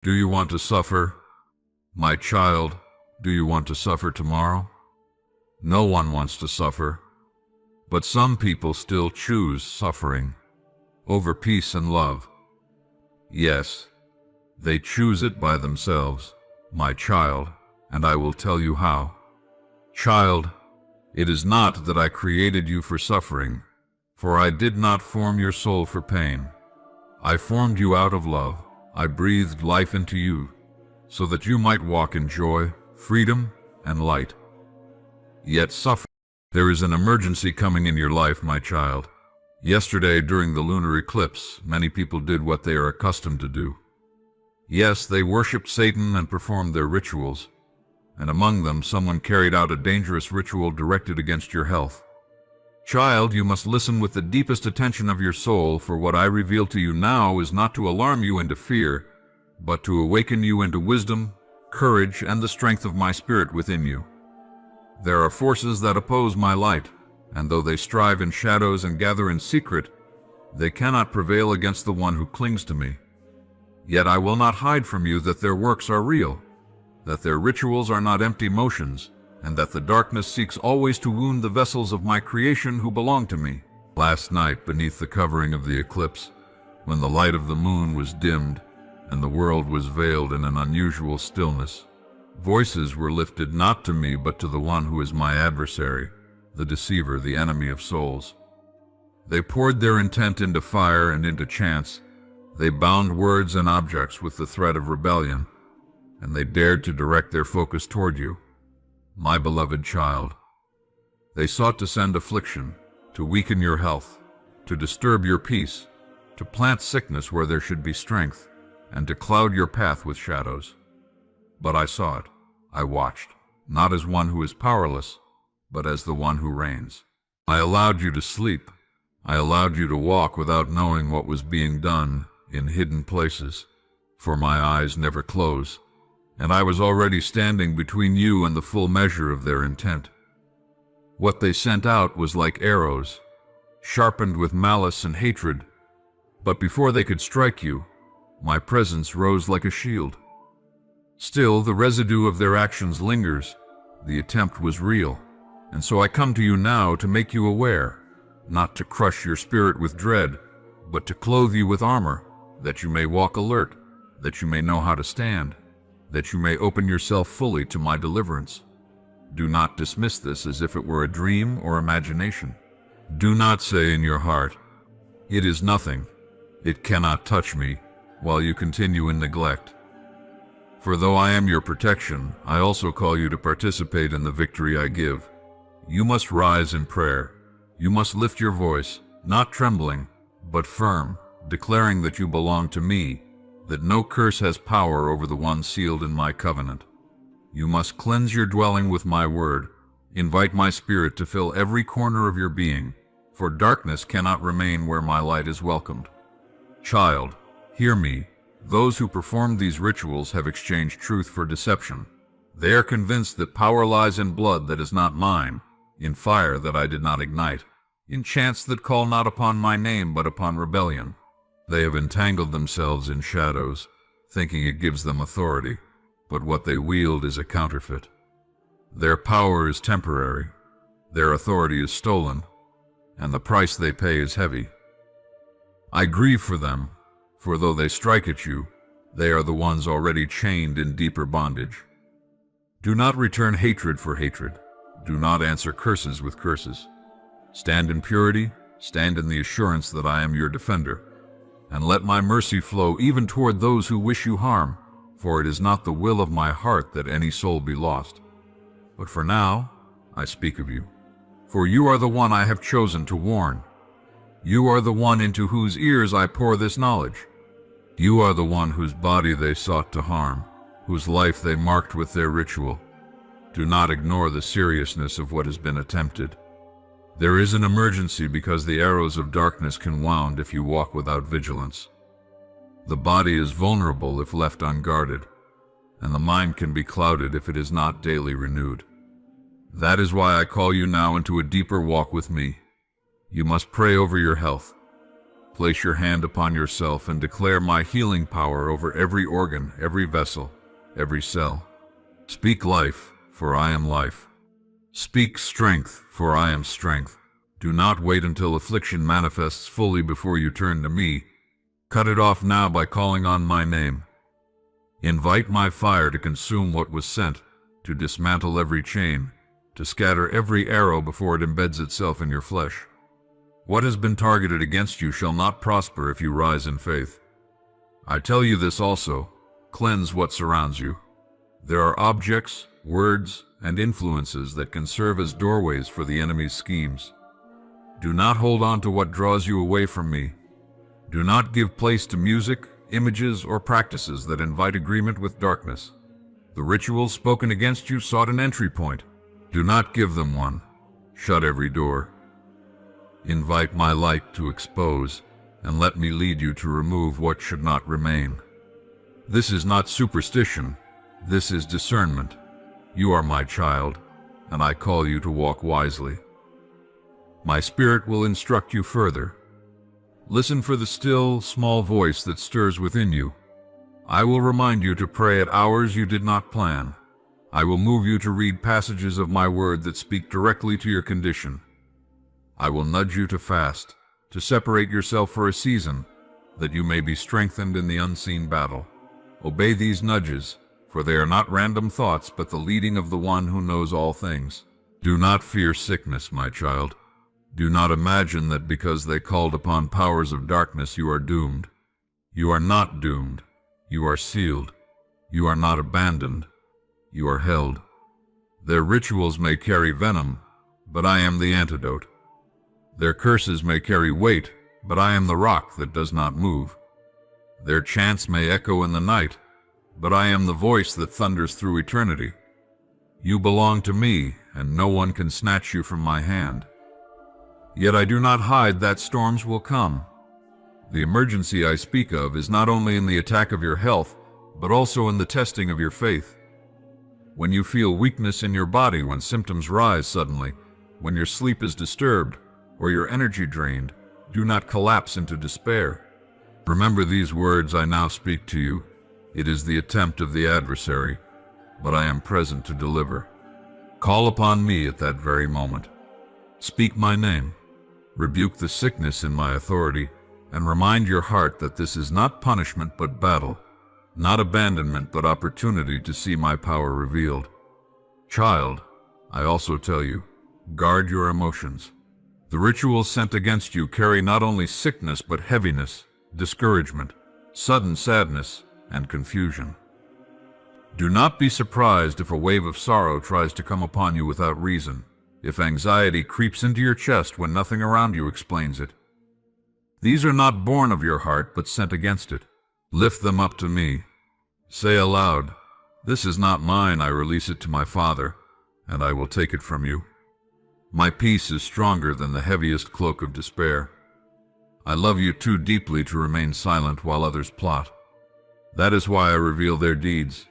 Do you want to suffer? My child, do you want to suffer tomorrow? No one wants to suffer, but some people still choose suffering over peace and love. Yes, they choose it by themselves, my child, and I will tell you how. Child, it is not that I created you for suffering, for I did not form your soul for pain. I formed you out of love. I breathed life into you, so that you might walk in joy, freedom, and light. Yet suffer. There is an emergency coming in your life, my child. Yesterday, during the lunar eclipse, many people did what they are accustomed to do. Yes, they worshipped Satan and performed their rituals, and among them someone carried out a dangerous ritual directed against your health. Child, you must listen with the deepest attention of your soul, for what I reveal to you now is not to alarm you into fear, but to awaken you into wisdom, courage, and the strength of my spirit within you. There are forces that oppose my light, and though they strive in shadows and gather in secret, they cannot prevail against the one who clings to me. Yet I will not hide from you that their works are real, that their rituals are not empty motions, and that the darkness seeks always to wound the vessels of my creation who belong to me. Last night, beneath the covering of the eclipse, when the light of the moon was dimmed and the world was veiled in an unusual stillness, voices were lifted not to me but to the one who is my adversary, the deceiver, the enemy of souls. They poured their intent into fire and into chants. They bound words and objects with the threat of rebellion, and they dared to direct their focus toward you, my beloved child. They sought to send affliction, to weaken your health, to disturb your peace, to plant sickness where there should be strength, and to cloud your path with shadows. But I saw it. I watched, not as one who is powerless, but as the one who reigns. I allowed you to sleep. I allowed you to walk without knowing what was being done in hidden places, for my eyes never close, and I was already standing between you and the full measure of their intent. What they sent out was like arrows, sharpened with malice and hatred, but before they could strike you, my presence rose like a shield. Still, the residue of their actions lingers. The attempt was real, and so I come to you now to make you aware, not to crush your spirit with dread, but to clothe you with armor, that you may walk alert, that you may know how to stand, that you may open yourself fully to my deliverance. Do not dismiss this as if it were a dream or imagination. Do not say in your heart, "It is nothing, it cannot touch me," while you continue in neglect. For though I am your protection, I also call you to participate in the victory I give. You must rise in prayer. You must lift your voice, not trembling, but firm, declaring that you belong to me, that no curse has power over the one sealed in my covenant. You must cleanse your dwelling with my word. Invite my spirit to fill every corner of your being, for darkness cannot remain where my light is welcomed. Child, hear me. Those who performed these rituals have exchanged truth for deception. They are convinced that power lies in blood that is not mine, in fire that I did not ignite, in chants that call not upon my name but upon rebellion. They have entangled themselves in shadows, thinking it gives them authority, but what they wield is a counterfeit. Their power is temporary, their authority is stolen, and the price they pay is heavy. I grieve for them, for though they strike at you, they are the ones already chained in deeper bondage. Do not return hatred for hatred. Do not answer curses with curses. Stand in purity, stand in the assurance that I am your defender, and let my mercy flow even toward those who wish you harm, for it is not the will of my heart that any soul be lost. But for now, I speak of you, for you are the one I have chosen to warn. You are the one into whose ears I pour this knowledge. You are the one whose body they sought to harm, whose life they marked with their ritual. Do not ignore the seriousness of what has been attempted. There is an emergency because the arrows of darkness can wound if you walk without vigilance. The body is vulnerable if left unguarded, and the mind can be clouded if it is not daily renewed. That is why I call you now into a deeper walk with me. You must pray over your health. Place your hand upon yourself and declare my healing power over every organ, every vessel, every cell. Speak life, for I am life. Speak strength, for I am strength. Do not wait until affliction manifests fully before you turn to me. Cut it off now by calling on my name. Invite my fire to consume what was sent, to dismantle every chain, to scatter every arrow before it embeds itself in your flesh. What has been targeted against you shall not prosper if you rise in faith. I tell you this also, cleanse what surrounds you. There are objects, words, and influences that can serve as doorways for the enemy's schemes. Do not hold on to what draws you away from me. Do not give place to music, images, or practices that invite agreement with darkness. The rituals spoken against you sought an entry point. Do not give them one. Shut every door. Invite my light to expose, and let me lead you to remove what should not remain. This is not superstition. This is discernment. You are my child, and I call you to walk wisely. My spirit will instruct you further. Listen for the still, small voice that stirs within you. I will remind you to pray at hours you did not plan. I will move you to read passages of my word that speak directly to your condition. I will nudge you to fast, to separate yourself for a season, that you may be strengthened in the unseen battle. Obey these nudges, for they are not random thoughts, but the leading of the one who knows all things. Do not fear sickness, my child. Do not imagine that because they called upon powers of darkness you are doomed. You are not doomed. You are sealed. You are not abandoned. You are held. Their rituals may carry venom, but I am the antidote. Their curses may carry weight, but I am the rock that does not move. Their chants may echo in the night, but I am the voice that thunders through eternity. You belong to me, and no one can snatch you from my hand. Yet I do not hide that storms will come. The emergency I speak of is not only in the attack of your health, but also in the testing of your faith. When you feel weakness in your body, when symptoms rise suddenly, when your sleep is disturbed, or your energy drained, do not collapse into despair. Remember these words I now speak to you. It is the attempt of the adversary, but I am present to deliver. Call upon me at that very moment. Speak my name. Rebuke the sickness in my authority, and remind your heart that this is not punishment but battle, not abandonment but opportunity to see my power revealed. Child, I also tell you, guard your emotions. The rituals sent against you carry not only sickness but heaviness, discouragement, sudden sadness, and confusion. Do not be surprised if a wave of sorrow tries to come upon you without reason, if anxiety creeps into your chest when nothing around you explains it. These are not born of your heart but sent against it. Lift them up to me. Say aloud, "This is not mine, I release it to my Father, and I will take it from you." My peace is stronger than the heaviest cloak of despair. I love you too deeply to remain silent while others plot. That is why I reveal their deeds.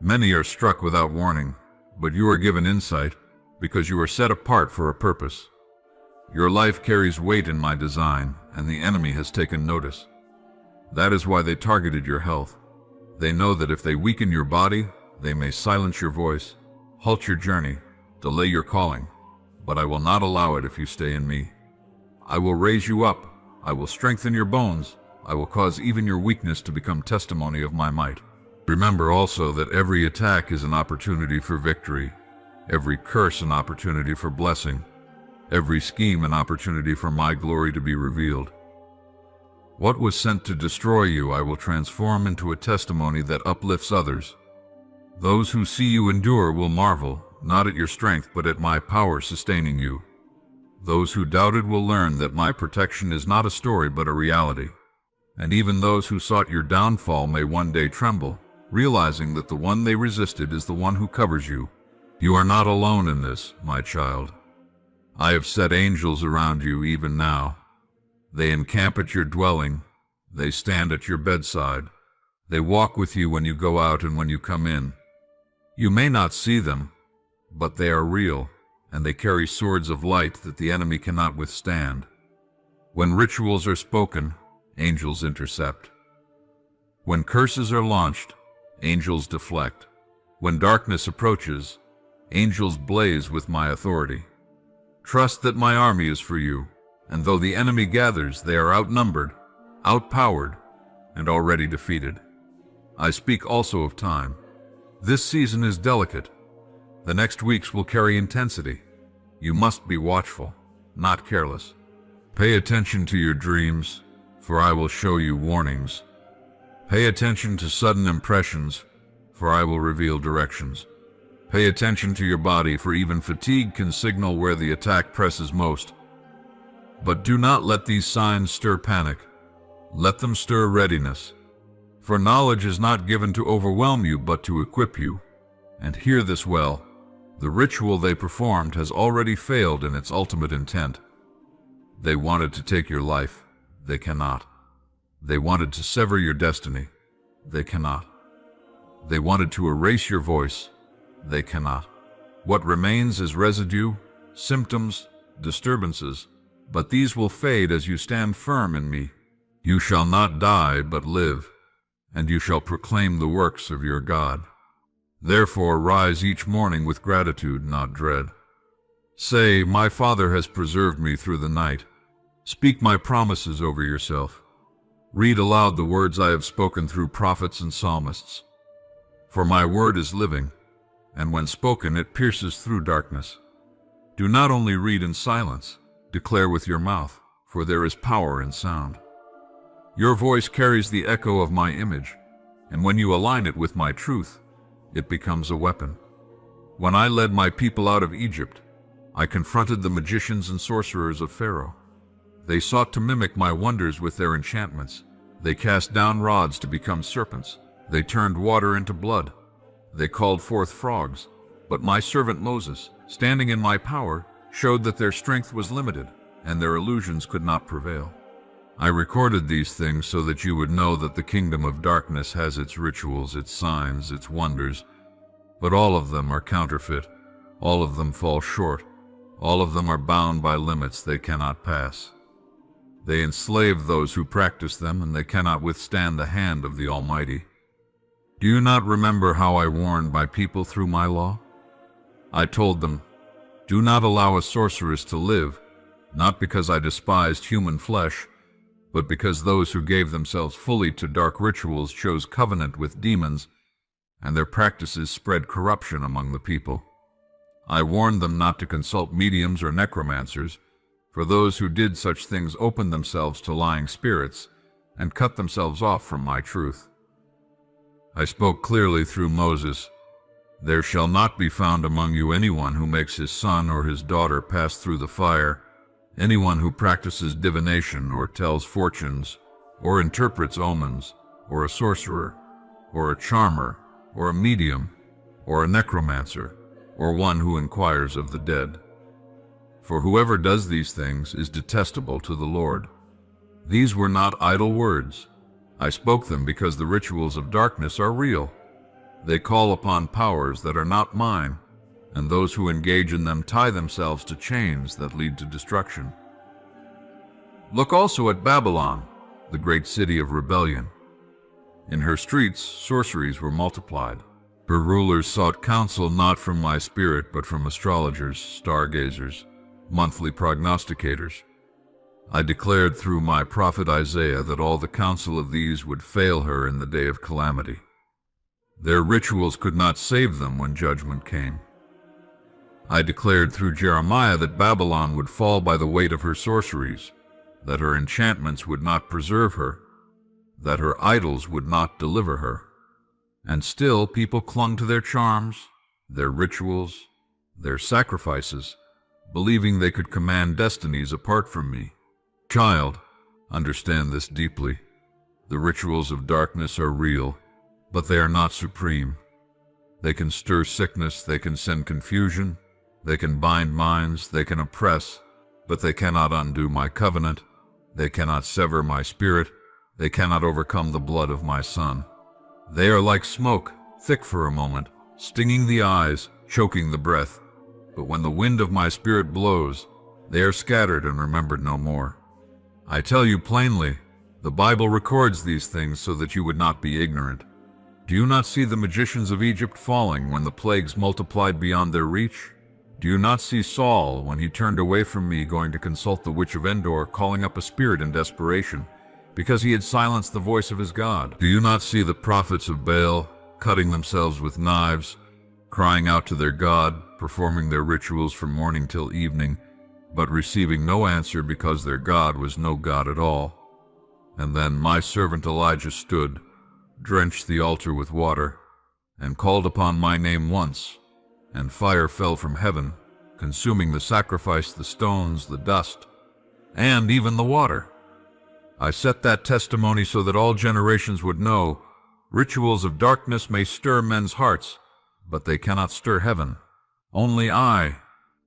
Many are struck without warning, but you are given insight because you are set apart for a purpose. Your life carries weight in my design, and the enemy has taken notice. That is why they targeted your health. They know that if they weaken your body, they may silence your voice, halt your journey, delay your calling. But I will not allow it if you stay in me. I will raise you up. I will strengthen your bones. I will cause even your weakness to become testimony of my might. Remember also that every attack is an opportunity for victory, every curse an opportunity for blessing, every scheme an opportunity for my glory to be revealed. What was sent to destroy you I will transform into a testimony that uplifts others. Those who see you endure will marvel, not at your strength, but at my power sustaining you. Those who doubted will learn that my protection is not a story but a reality. And even those who sought your downfall may one day tremble, realizing that the one they resisted is the one who covers you. You are not alone in this, my child. I have set angels around you even now. They encamp at your dwelling. They stand at your bedside. They walk with you when you go out and when you come in. You may not see them, but they are real, and they carry swords of light that the enemy cannot withstand. When rituals are spoken, angels intercept. When curses are launched, angels deflect. When darkness approaches, angels blaze with my authority. Trust that my army is for you, and though the enemy gathers, they are outnumbered, outpowered, and already defeated. I speak also of time. This season is delicate. The next weeks will carry intensity. You must be watchful, not careless. Pay attention to your dreams, for I will show you warnings. Pay attention to sudden impressions, for I will reveal directions. Pay attention to your body, for even fatigue can signal where the attack presses most. But do not let these signs stir panic. Let them stir readiness. For knowledge is not given to overwhelm you, but to equip you. And hear this well. The ritual they performed has already failed in its ultimate intent. They wanted to take your life. They cannot. They wanted to sever your destiny. They cannot. They wanted to erase your voice. They cannot. What remains is residue, symptoms, disturbances, but these will fade as you stand firm in me. You shall not die, but live, and you shall proclaim the works of your God. Therefore rise each morning with gratitude, not dread. Say, my Father has preserved me through the night. Speak my promises over yourself. Read aloud the words I have spoken through prophets and psalmists. For my word is living, and when spoken it pierces through darkness. Do not only read in silence, declare with your mouth, for there is power in sound. Your voice carries the echo of my image, and when you align it with my truth, it becomes a weapon. When I led my people out of Egypt, I confronted the magicians and sorcerers of Pharaoh. They sought to mimic my wonders with their enchantments. They cast down rods to become serpents. They turned water into blood. They called forth frogs. But my servant Moses, standing in my power, showed that their strength was limited, and their illusions could not prevail. I recorded these things so that you would know that the kingdom of darkness has its rituals, its signs, its wonders, but all of them are counterfeit. All of them fall short. All of them are bound by limits they cannot pass. They enslave those who practice them, and they cannot withstand the hand of the Almighty. Do you not remember how I warned my people through my law? I told them, do not allow a sorceress to live, not because I despised human flesh, but because those who gave themselves fully to dark rituals chose covenant with demons, and their practices spread corruption among the people. I warned them not to consult mediums or necromancers, for those who did such things opened themselves to lying spirits and cut themselves off from my truth. I spoke clearly through Moses, there shall not be found among you anyone who makes his son or his daughter pass through the fire, anyone who practices divination or tells fortunes, or interprets omens, or a sorcerer, or a charmer, or a medium, or a necromancer, or one who inquires of the dead. For whoever does these things is detestable to the Lord. These were not idle words. I spoke them because the rituals of darkness are real. They call upon powers that are not mine, and those who engage in them tie themselves to chains that lead to destruction. Look also at Babylon, the great city of rebellion. In her streets, sorceries were multiplied. Her rulers sought counsel not from my spirit, but from astrologers, stargazers, monthly prognosticators. I declared through my prophet Isaiah that all the counsel of these would fail her in the day of calamity. Their rituals could not save them when judgment came. I declared through Jeremiah that Babylon would fall by the weight of her sorceries, that her enchantments would not preserve her, that her idols would not deliver her. And still people clung to their charms, their rituals, their sacrifices, believing they could command destinies apart from me. Child, understand this deeply. The rituals of darkness are real, but they are not supreme. They can stir sickness, they can send confusion, they can bind minds, they can oppress, but they cannot undo my covenant, they cannot sever my spirit, they cannot overcome the blood of my Son. They are like smoke, thick for a moment, stinging the eyes, choking the breath. But when the wind of my spirit blows, they are scattered and remembered no more. I tell you plainly, the Bible records these things so that you would not be ignorant. Do you not see the magicians of Egypt falling when the plagues multiplied beyond their reach? Do you not see Saul, when he turned away from me, going to consult the witch of Endor, calling up a spirit in desperation, because he had silenced the voice of his God? Do you not see the prophets of Baal, cutting themselves with knives, crying out to their God, performing their rituals from morning till evening, but receiving no answer because their God was no God at all? And then my servant Elijah stood, drenched the altar with water, and called upon my name once, and fire fell from heaven, consuming the sacrifice, the stones, the dust, and even the water. I set that testimony so that all generations would know, rituals of darkness may stir men's hearts, but they cannot stir heaven. Only I,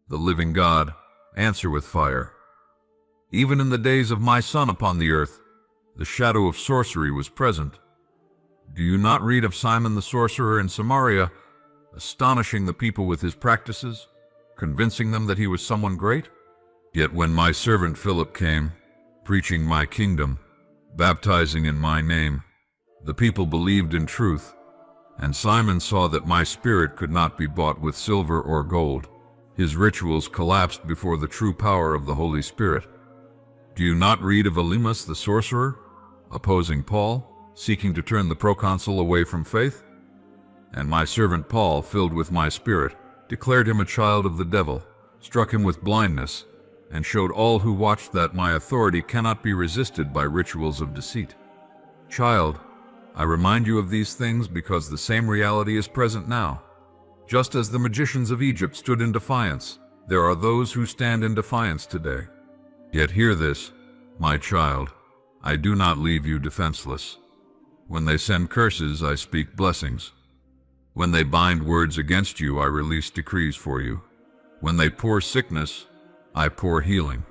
the living God, answer with fire. Even in the days of my son upon the earth, the shadow of sorcery was present. Do you not read of Simon the sorcerer in Samaria, astonishing the people with his practices, convincing them that he was someone great? Yet when my servant Philip came, preaching my kingdom, baptizing in my name, the people believed in truth, and Simon saw that my spirit could not be bought with silver or gold. His rituals collapsed before the true power of the Holy Spirit. Do you not read of Elymas the sorcerer, opposing Paul, seeking to turn the proconsul away from faith? And my servant Paul, filled with my spirit, declared him a child of the devil, struck him with blindness, and showed all who watched that my authority cannot be resisted by rituals of deceit. Child, I remind you of these things because the same reality is present now. Just as the magicians of Egypt stood in defiance, there are those who stand in defiance today. Yet hear this, my child, I do not leave you defenseless. When they send curses, I speak blessings. When they bind words against you, I release decrees for you. When they pour sickness, I pour healing.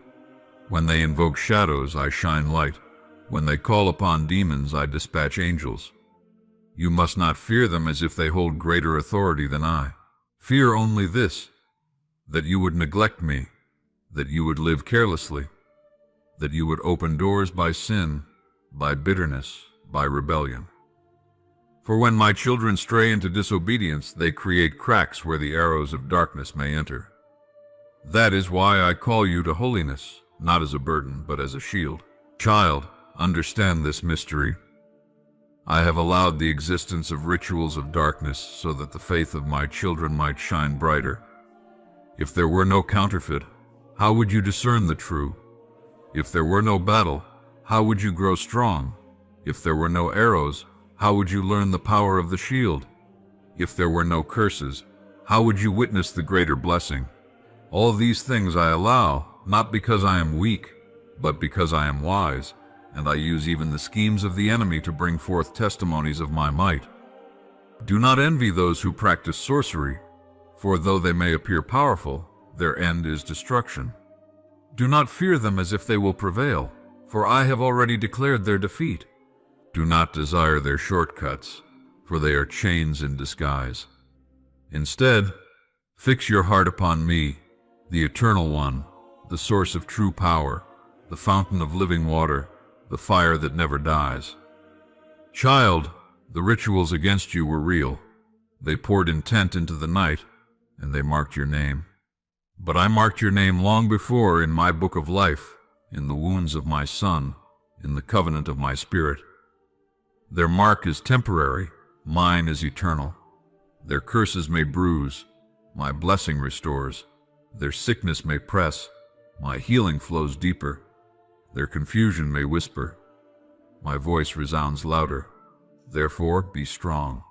When they invoke shadows, I shine light. When they call upon demons, I dispatch angels. You must not fear them as if they hold greater authority than I. Fear only this, that you would neglect me, that you would live carelessly, that you would open doors by sin, by bitterness, by rebellion. For when my children stray into disobedience, they create cracks where the arrows of darkness may enter. That is why I call you to holiness, not as a burden, but as a shield. Child, understand this mystery. I have allowed the existence of rituals of darkness so that the faith of my children might shine brighter. If there were no counterfeit, how would you discern the true? If there were no battle, how would you grow strong? If there were no arrows, how would you learn the power of the shield? If there were no curses, how would you witness the greater blessing? All these things I allow, not because I am weak, but because I am wise, and I use even the schemes of the enemy to bring forth testimonies of my might. Do not envy those who practice sorcery, for though they may appear powerful, their end is destruction. Do not fear them as if they will prevail, for I have already declared their defeat. Do not desire their shortcuts, for they are chains in disguise. Instead, fix your heart upon me, the Eternal One, the source of true power, the fountain of living water, the fire that never dies. Child, the rituals against you were real. They poured intent into the night, and they marked your name. But I marked your name long before in my book of life, in the wounds of my Son, in the covenant of my Spirit. Their mark is temporary, mine is eternal. Their curses may bruise, my blessing restores. Their sickness may press, my healing flows deeper. Their confusion may whisper, my voice resounds louder. Therefore, be strong.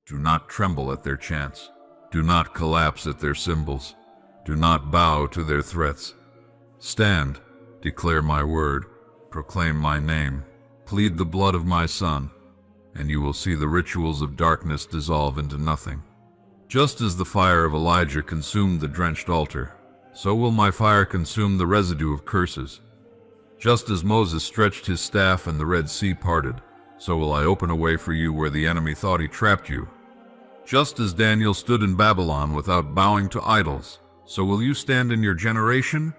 Do not tremble at their chants. Do not collapse at their symbols. Do not bow to their threats. Stand, declare my word, proclaim my name, plead the blood of my Son, and you will see the rituals of darkness dissolve into nothing. Just as the fire of Elijah consumed the drenched altar, so will my fire consume the residue of curses. Just as Moses stretched his staff and the Red Sea parted, so will I open a way for you where the enemy thought he trapped you. Just as Daniel stood in Babylon without bowing to idols, so will you stand in your generation?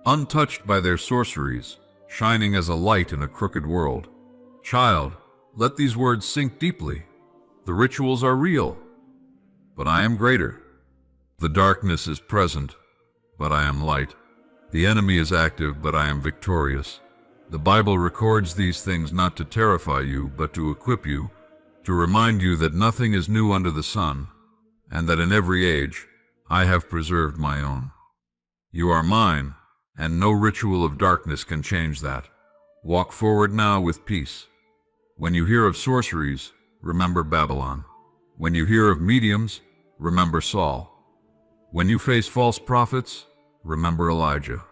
Untouched by their sorceries, shining as a light in a crooked world. Child, let these words sink deeply. The rituals are real, but I am greater. The darkness is present, but I am light. The enemy is active, but I am victorious. The Bible records these things not to terrify you, but to equip you, to remind you that nothing is new under the sun, and that in every age I have preserved my own. You are mine, and no ritual of darkness can change that. Walk forward now with peace. When you hear of sorceries, remember Babylon. When you hear of mediums, remember Saul. When you face false prophets, remember Elijah.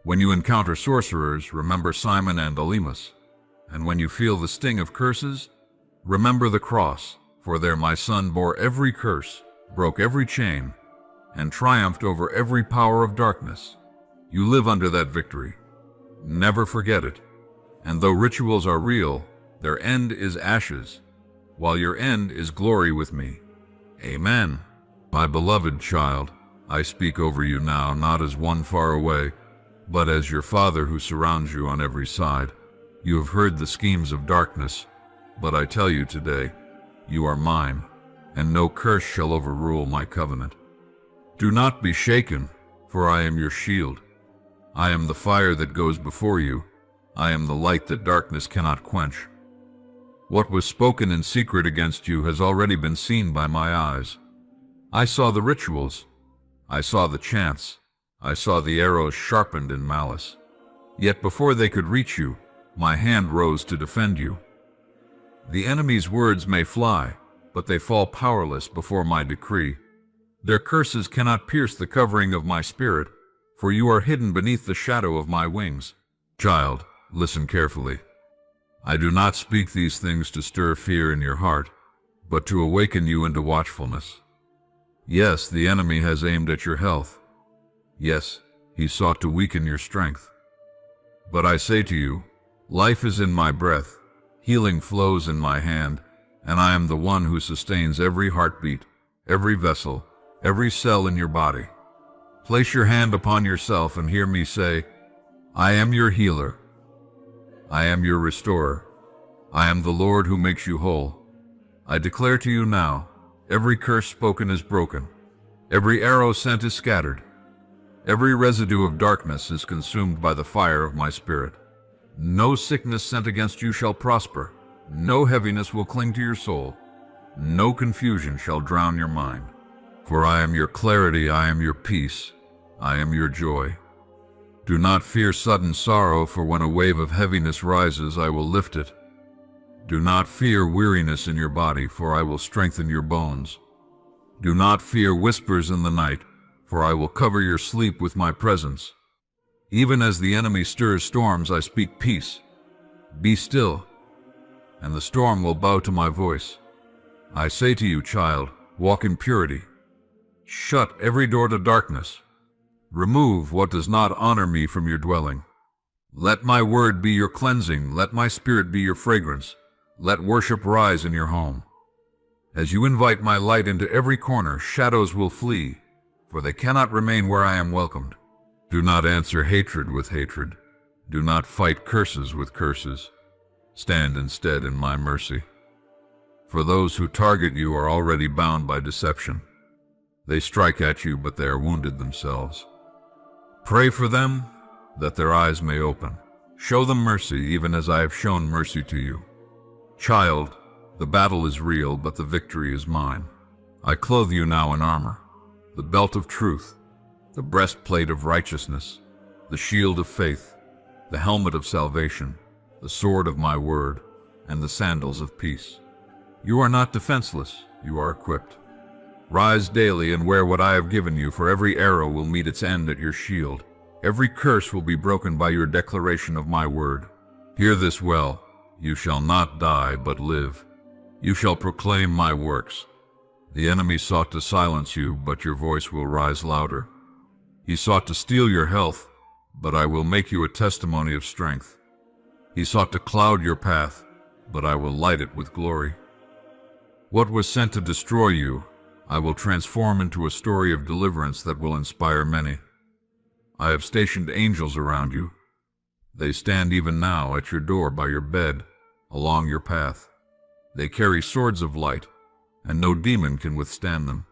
When you encounter sorcerers, remember Simon and Elymas. And when you feel the sting of curses, remember the cross, for there my son bore every curse, broke every chain, and triumphed over every power of darkness. You live under that victory. Never forget it. And though rituals are real, their end is ashes, while your end is glory with me. Amen. My beloved child, I speak over you now not as one far away, but as your Father who surrounds you on every side. You have heard the schemes of darkness, but I tell you today, you are mine, and no curse shall overrule my covenant. Do not be shaken, for I am your shield. I am the fire that goes before you. I am the light that darkness cannot quench. What was spoken in secret against you has already been seen by my eyes. I saw the rituals. I saw the chants. I saw the arrows sharpened in malice. Yet before they could reach you, my hand rose to defend you. The enemy's words may fly, but they fall powerless before my decree. Their curses cannot pierce the covering of my spirit, for you are hidden beneath the shadow of my wings. Child, listen carefully. I do not speak these things to stir fear in your heart, but to awaken you into watchfulness. Yes, the enemy has aimed at your health. Yes, he sought to weaken your strength. But I say to you, life is in my breath, healing flows in my hand, and I am the one who sustains every heartbeat, every vessel, every cell in your body. Place your hand upon yourself and hear me say, I am your healer. I am your restorer. I am the Lord who makes you whole. I declare to you now, every curse spoken is broken. Every arrow sent is scattered. Every residue of darkness is consumed by the fire of my spirit. No sickness sent against you shall prosper. No heaviness will cling to your soul. No confusion shall drown your mind. For I am your clarity, I am your peace, I am your joy. Do not fear sudden sorrow, for when a wave of heaviness rises, I will lift it. Do not fear weariness in your body, for I will strengthen your bones. Do not fear whispers in the night, for I will cover your sleep with my presence. Even as the enemy stirs storms, I speak peace. Be still, and the storm will bow to my voice. I say to you, child, walk in purity. Shut every door to darkness. Remove what does not honor me from your dwelling. Let my word be your cleansing. Let my spirit be your fragrance. Let worship rise in your home. As you invite my light into every corner, shadows will flee, for they cannot remain where I am welcomed. Do not answer hatred with hatred. Do not fight curses with curses. Stand instead in my mercy. For those who target you are already bound by deception. They strike at you, but they are wounded themselves. Pray for them, that their eyes may open. Show them mercy, even as I have shown mercy to you. Child, the battle is real, but the victory is mine. I clothe you now in armor, the belt of truth, the breastplate of righteousness, the shield of faith, the helmet of salvation, the sword of my word, and the sandals of peace. You are not defenseless, you are equipped. Rise daily and wear what I have given you, for every arrow will meet its end at your shield. Every curse will be broken by your declaration of my word. Hear this well, you shall not die but live. You shall proclaim my works. The enemy sought to silence you, but your voice will rise louder. He sought to steal your health, but I will make you a testimony of strength. He sought to cloud your path, but I will light it with glory. What was sent to destroy you, I will transform into a story of deliverance that will inspire many. I have stationed angels around you. They stand even now at your door, by your bed, along your path. They carry swords of light, and no demon can withstand them.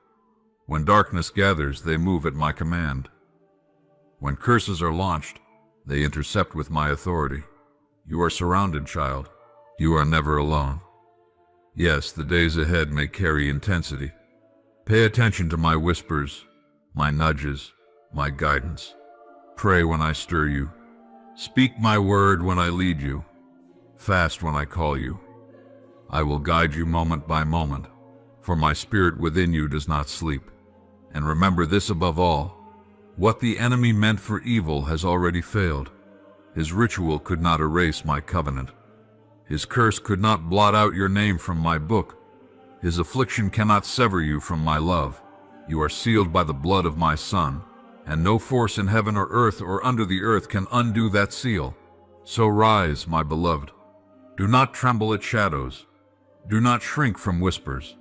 When darkness gathers, they move at my command. When curses are launched, they intercept with my authority. You are surrounded, child. You are never alone. Yes, the days ahead may carry intensity. Pay attention to my whispers, my nudges, my guidance. Pray when I stir you. Speak my word when I lead you. Fast when I call you. I will guide you moment by moment, for my spirit within you does not sleep. And remember this above all: what the enemy meant for evil has already failed. His ritual could not erase my covenant. His curse could not blot out your name from my book. His affliction cannot sever you from my love. You are sealed by the blood of my Son, and no force in heaven or earth or under the earth can undo that seal. So rise, my beloved. Do not tremble at shadows. Do not shrink from whispers.